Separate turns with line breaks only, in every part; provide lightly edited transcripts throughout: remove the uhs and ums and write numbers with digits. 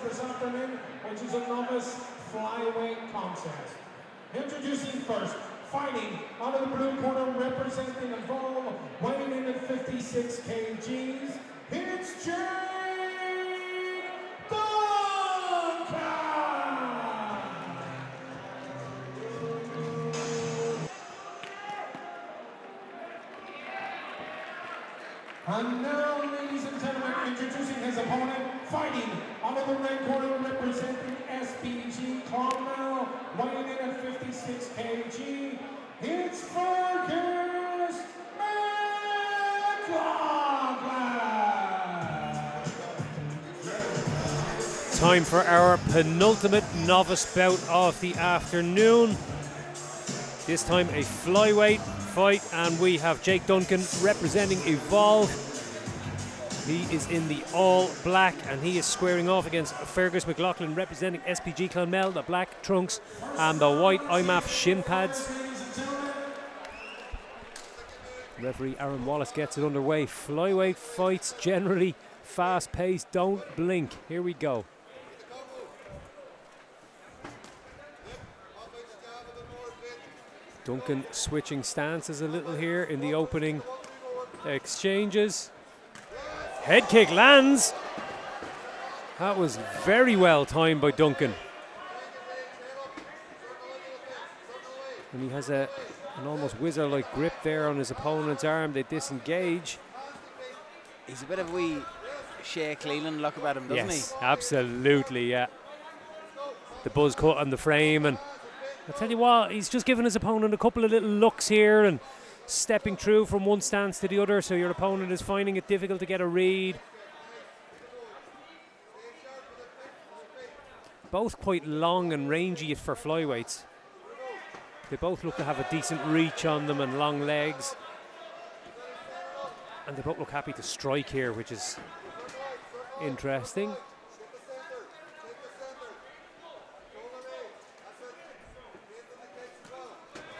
of this afternoon, which is a novice flyweight contest. Introducing first, fighting out of the blue corner, representing Evolve, weighing in at 56 kgs, it's Jake Duncan! And now, ladies and gentlemen, introducing his opponent, fighting out of the red corner, representing SBG Clonmel, weighing in at 56 kg, it's Fergus McLaughlin!
Time for our penultimate novice bout of the afternoon. This time a flyweight fight, and we have Jake Duncan representing Evolve. He is in the all black and he is squaring off against Fergus McLaughlin representing SPG Clonmel, the black trunks and the white IMAF shin pads. Referee Aaron Wallace gets it underway. Flyweight fights generally fast paced, don't blink. Here we go. Duncan switching stances a little here in the opening exchanges. Head kick lands. That was very well timed by Duncan. And he has an almost whizzer-like grip there on his opponent's arm. They disengage.
He's a bit of a wee Shea Cleveland look about him, doesn't he?
Yes, absolutely, yeah. The buzz cut on the frame, and I'll tell you what, he's just giving his opponent a couple of little looks here and stepping through from one stance to the other, so your opponent is finding it difficult to get a read. Both quite long and rangy for flyweights. They both look to have a decent reach on them and long legs. And they both look happy to strike here, which is interesting.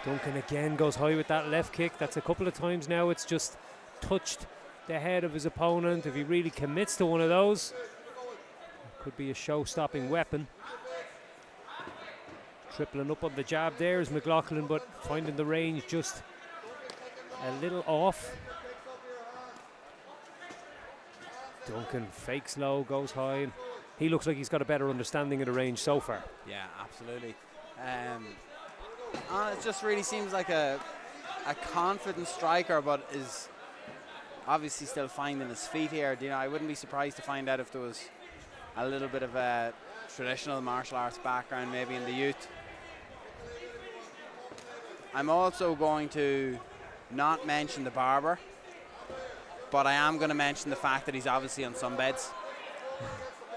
Duncan again goes high with that left kick. That's a couple of times now. It's just touched the head of his opponent. If he really commits to one of those, it could be a show-stopping weapon. Tripling up on the jab there is McLaughlin, but finding the range just a little off. Duncan fakes low, goes high, and he looks like he's got a better understanding of the range so far.
Yeah, absolutely. It just really seems like a confident striker, but is obviously still finding his feet here. You know, I wouldn't be surprised to find out if there was a little bit of a traditional martial arts background maybe in the youth. I'm also going to not mention the barber, but I am going to mention the fact that he's obviously on sunbeds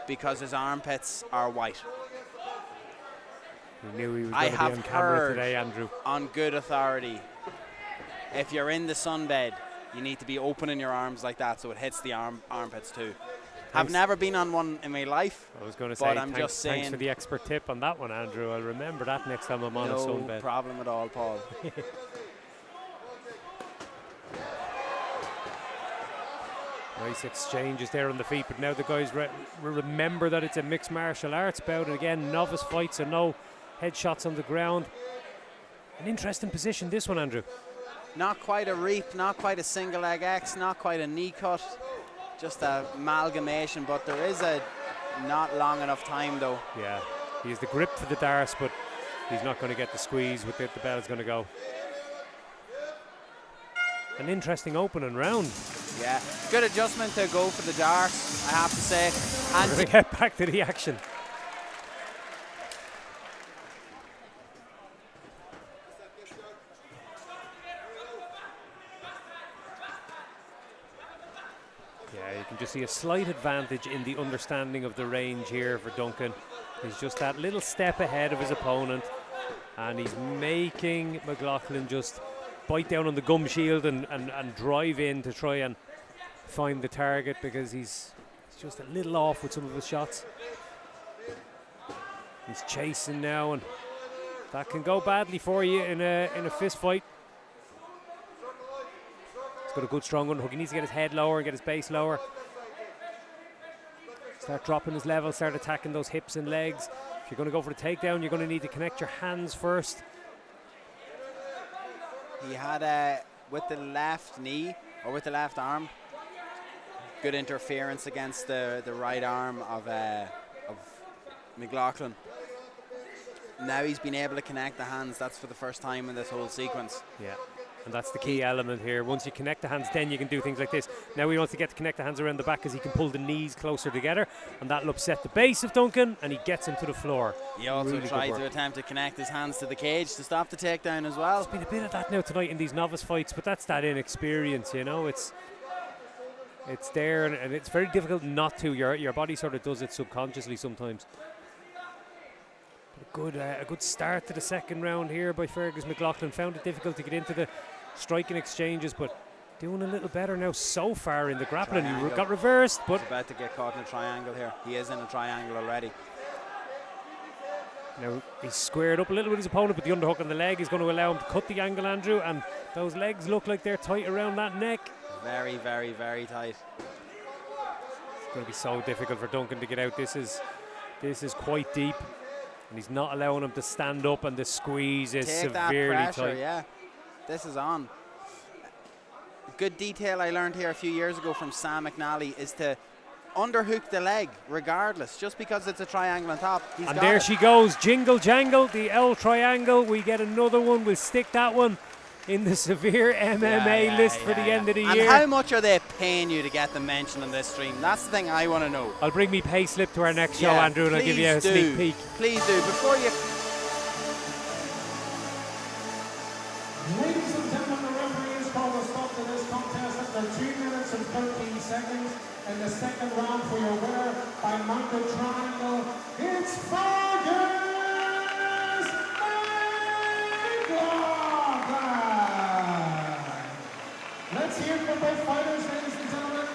because his armpits are white.
We knew he was going to be on camera today, Andrew.
On good authority, if you're in the sunbed, you need to be opening your arms like that so it hits the armpits too. I've never been on one in my life.
I was going to say, I'm just saying, thanks for the expert tip on that one, Andrew. I'll remember that next time I'm on a sunbed.
No problem at all, Paul.
Nice exchanges there on the feet, but now the guys remember that it's a mixed martial arts bout. And again, novice fights, so no headshots on the ground. An interesting position, this one, Andrew.
Not quite a reap, not quite a single leg X, not quite a knee cut. Just an amalgamation, but there is a not long enough time though.
Yeah, he has the grip for the darce, but he's not going to get the squeeze with it. The bell is going to go. An interesting opening round.
Yeah, good adjustment to go for the darce, I have to say. And
we're going to get back to the action. Yeah, you can just see a slight advantage in the understanding of the range here for Duncan. He's just that little step ahead of his opponent, and he's making McLaughlin just bite down on the gum shield and drive in to try and find the target, because he's just a little off with some of his shots. He's chasing now, and that can go badly for you in a fist fight. He's got a good strong underhook. He needs to get his head lower and get his base lower. Start dropping his level, start attacking those hips and legs. If you're going to go for the takedown, you're going to need to connect your hands first.
He had with the left knee or with the left arm, good interference against the right arm of McLaughlin. Now he's been able to connect the hands. That's for the first time in this whole sequence.
Yeah, and that's the key element here. Once you connect the hands, then you can do things like this. Now he wants to get to connect the hands around the back because he can pull the knees closer together, and that'll upset the base of Duncan, and he gets him to the floor.
He also
Really
tried to attempt to connect his hands to the cage to stop the takedown as well.
There's been a bit of that now tonight in these novice fights, but that's that inexperience, you know. It's there, and it's very difficult not to. Your body sort of does it subconsciously sometimes. A good start to the second round here by Fergus McLaughlin. Found it difficult to get into the striking exchanges, but doing a little better now so far in the grappling. He got reversed, but
he's about to get caught in a triangle here. He is in a triangle already.
Now he's squared up a little with his opponent, but the underhook on the leg is going to allow him to cut the angle, Andrew, and those legs look like they're tight around that neck.
Very, very, very tight.
It's going to be so difficult for Duncan to get out. This is quite deep, and he's not allowing him to stand up, and the squeeze is severely
that pressure,
tight.
Yeah, this is on. Good detail I learned here a few years ago from Sam McNally is to underhook the leg regardless, just because it's a triangle on top.
And there she goes, jingle jangle, the L triangle. We get another one. We'll stick that one in the severe MMA list for the end of the year.
And how much are they paying you to get them mentioned on this stream? That's the thing I want to know.
I'll bring me pay slip to our next show, Andrew, and I'll give you a sneak peek.
Please do. Before you...
Ladies and gentlemen, the referee has called a stop to this contest after 2 minutes and 13 seconds. In the second round for your winner by mounted triangle, it's Fergus McLaughlin. Let's hear from both fighters, ladies and gentlemen.